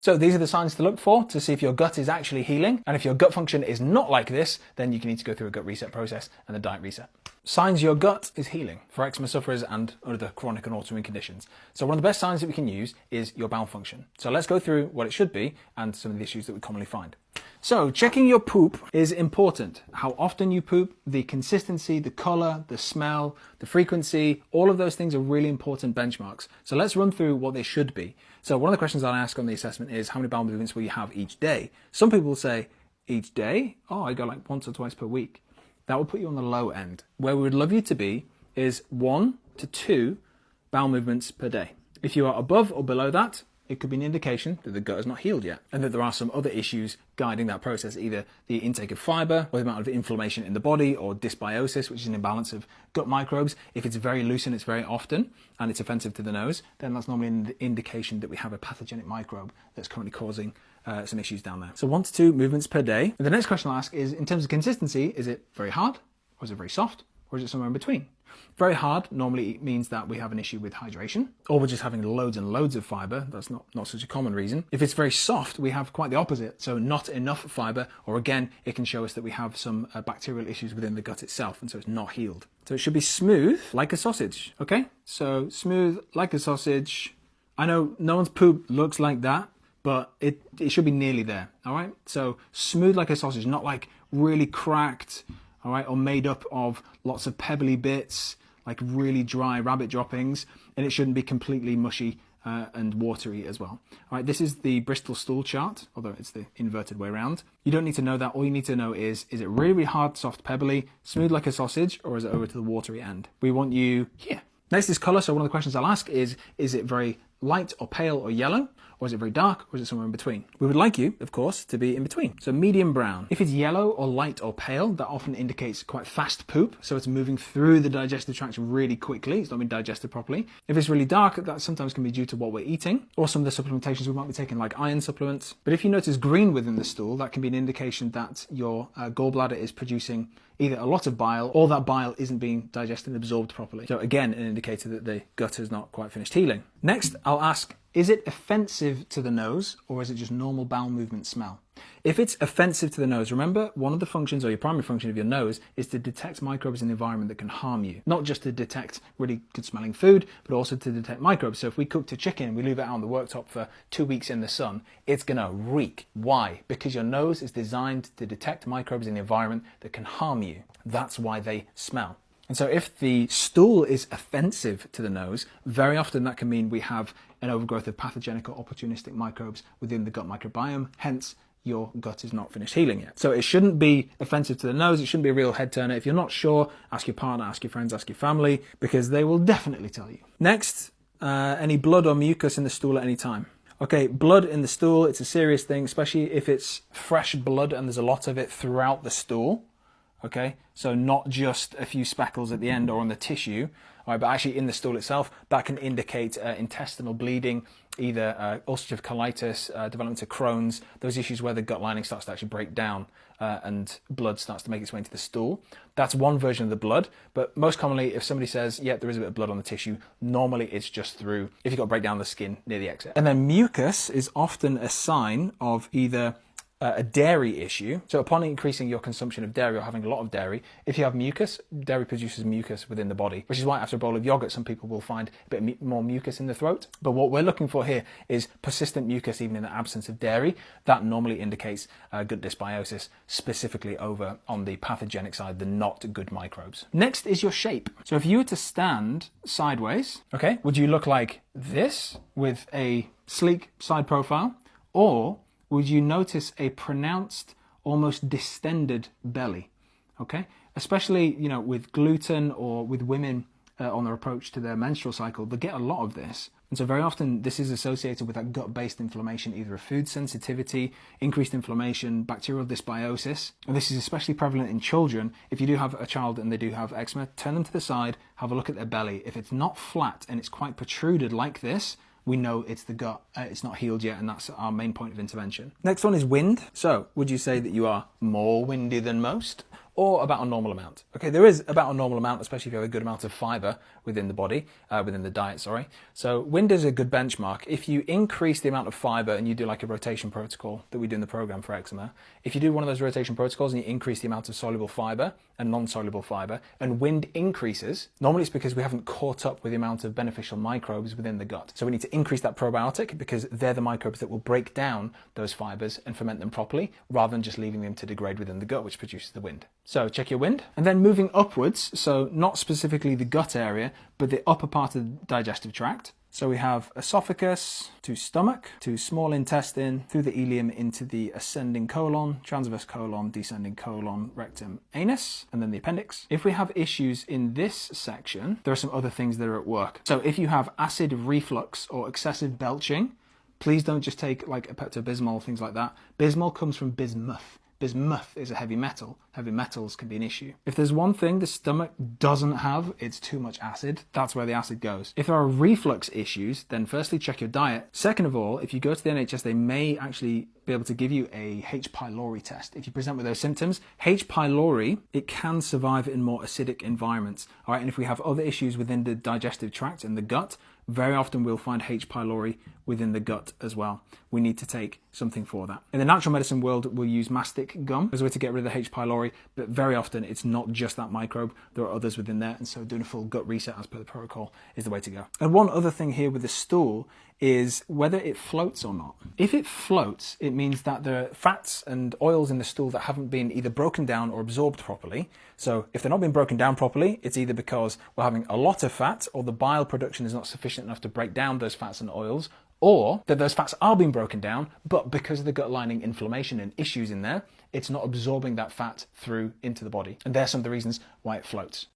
So these are the signs to look for to see if your gut is actually healing. And if your gut function is not like this, then you need to go through a gut reset process and a diet reset. Signs your gut is healing for eczema sufferers and other chronic and autoimmune conditions. So one of the best signs that we can use is your bowel function. So let's go through what it should be and some of the issues that we commonly find. So checking your poop is important. How often you poop, the consistency, the color, the smell, the frequency, all of those things are really important benchmarks. So let's run through what they should be. So one of the questions I'll ask on the assessment is how many bowel movements will you have each day? Some people will say each day, oh, I go like once or twice per week. That will put you on the low end. Where we would love you to be is 1 to 2 bowel movements per day. If you are above or below that, it could be an indication that the gut is not healed yet and that there are some other issues guiding that process, either the intake of fiber or the amount of inflammation in the body or dysbiosis, which is an imbalance of gut microbes. If it's very loose and it's very often and it's offensive to the nose, then that's normally an indication that we have a pathogenic microbe that's currently causing some issues down there. So 1 to 2 movements per day. And the next question I'll ask is, in terms of consistency, is it very hard or is it very soft or is it somewhere in between? Very hard normally means that we have an issue with hydration, or we're just having loads and loads of fiber. That's not such a common reason. If it's very soft, we have quite the opposite. So not enough fiber, or again, it can show us that we have some bacterial issues within the gut itself, and so it's not healed. So it should be smooth like a sausage, okay? So smooth like a sausage. I know no one's poop looks like that, but it should be nearly there, all right? So smooth like a sausage, not like really cracked, all right, or made up of lots of pebbly bits, like really dry rabbit droppings, and it shouldn't be completely mushy and watery as well. All right, this is the Bristol stool chart, although it's the inverted way around. You don't need to know that. All you need to know is it really, really hard, soft, pebbly, smooth like a sausage, or is it over to the watery end? We want you here. Next is color. So one of the questions I'll ask is it very light or pale or yellow? Or is it very dark, or is it somewhere in between? We would like you, of course, to be in between. So medium brown. If it's yellow or light or pale, that often indicates quite fast poop. So it's moving through the digestive tract really quickly. It's not being digested properly. If it's really dark, that sometimes can be due to what we're eating, or some of the supplementations we might be taking, like iron supplements. But if you notice green within the stool, that can be an indication that your gallbladder is producing either a lot of bile, or that bile isn't being digested and absorbed properly. So again, an indicator that the gut has not quite finished healing. Next, I'll ask, is it offensive to the nose, or is it just normal bowel movement smell? If it's offensive to the nose, remember, one of the functions, or your primary function of your nose, is to detect microbes in the environment that can harm you. Not just to detect really good smelling food, but also to detect microbes. So if we cooked a chicken, we leave it out on the worktop for 2 weeks in the sun, it's gonna reek. Why? Because your nose is designed to detect microbes in the environment that can harm you. That's why they smell. And so if the stool is offensive to the nose, very often that can mean we have an overgrowth of pathogenic or opportunistic microbes within the gut microbiome, hence your gut is not finished healing yet. So it shouldn't be offensive to the nose, it shouldn't be a real head turner. If you're not sure, ask your partner, ask your friends, ask your family, because they will definitely tell you. Next, any blood or mucus in the stool at any time. Okay, blood in the stool, it's a serious thing, especially if it's fresh blood and there's a lot of it throughout the stool. Okay, so not just a few speckles at the end or on the tissue, all right, but actually in the stool itself, that can indicate intestinal bleeding, either ulcerative colitis, development of Crohn's, those issues where the gut lining starts to actually break down and blood starts to make its way into the stool. That's one version of the blood, but most commonly if somebody says, yeah, there is a bit of blood on the tissue, normally it's just through, if you've got to break down the skin near the exit. And then mucus is often a sign of either a dairy issue. So upon increasing your consumption of dairy or having a lot of dairy, if you have mucus, dairy produces mucus within the body, which is why after a bowl of yogurt, some people will find a bit more mucus in the throat. But what we're looking for here is persistent mucus even in the absence of dairy. That normally indicates gut dysbiosis, specifically over on the pathogenic side, the not good microbes. Next is your shape. So if you were to stand sideways, okay, would you look like this with a sleek side profile, or would you notice a pronounced, almost distended belly? Okay, especially with gluten or with women on their approach to their menstrual cycle, they get a lot of this. And so very often this is associated with that gut-based inflammation, either a food sensitivity, increased inflammation, bacterial dysbiosis. And this is especially prevalent in children. If you do have a child and they do have eczema, turn them to the side, have a look at their belly. If it's not flat and it's quite protruded like this, we know it's the gut, it's not healed yet, and that's our main point of intervention. Next one is wind. So would you say that you are more windy than most, or about a normal amount. Okay, there is about a normal amount, especially if you have a good amount of fiber within the body, within the diet, sorry. So wind is a good benchmark. If you increase the amount of fiber and you do like a rotation protocol that we do in the program for eczema, if you do one of those rotation protocols and you increase the amount of soluble fiber and non-soluble fiber, and wind increases, normally it's because we haven't caught up with the amount of beneficial microbes within the gut. So we need to increase that probiotic because they're the microbes that will break down those fibers and ferment them properly, rather than just leaving them to degrade within the gut, which produces the wind. So check your wind. And then moving upwards, so not specifically the gut area, but the upper part of the digestive tract. So we have esophagus to stomach, to small intestine, through the ileum into the ascending colon, transverse colon, descending colon, rectum, anus, and then the appendix. If we have issues in this section, there are some other things that are at work. So if you have acid reflux or excessive belching, please don't just take like a Pepto-Bismol, things like that. Bismol comes from bismuth. Bismuth is a heavy metal. Heavy metals can be an issue. If there's one thing the stomach doesn't have, it's too much acid. That's where the acid goes. If there are reflux issues, then firstly check your diet. Second of all, if you go to the NHS, they may actually be able to give you a H. pylori test. If you present with those symptoms, H. pylori, it can survive in more acidic environments. All right, and if we have other issues within the digestive tract and the gut, very often we'll find H. pylori within the gut as well. We need to take something for that. In the natural medicine world, we'll use mastic gum as a way to get rid of the H. pylori, but very often it's not just that microbe. There are others within there, and so doing a full gut reset as per the protocol is the way to go. And one other thing here with the stool is whether it floats or not. If it floats, it means that there are fats and oils in the stool that haven't been either broken down or absorbed properly. So if they're not being broken down properly, it's either because we're having a lot of fat or the bile production is not sufficient enough to break down those fats and oils, or that those fats are being broken down, but because of the gut lining inflammation and issues in there, it's not absorbing that fat through into the body. And there's some of the reasons why it floats.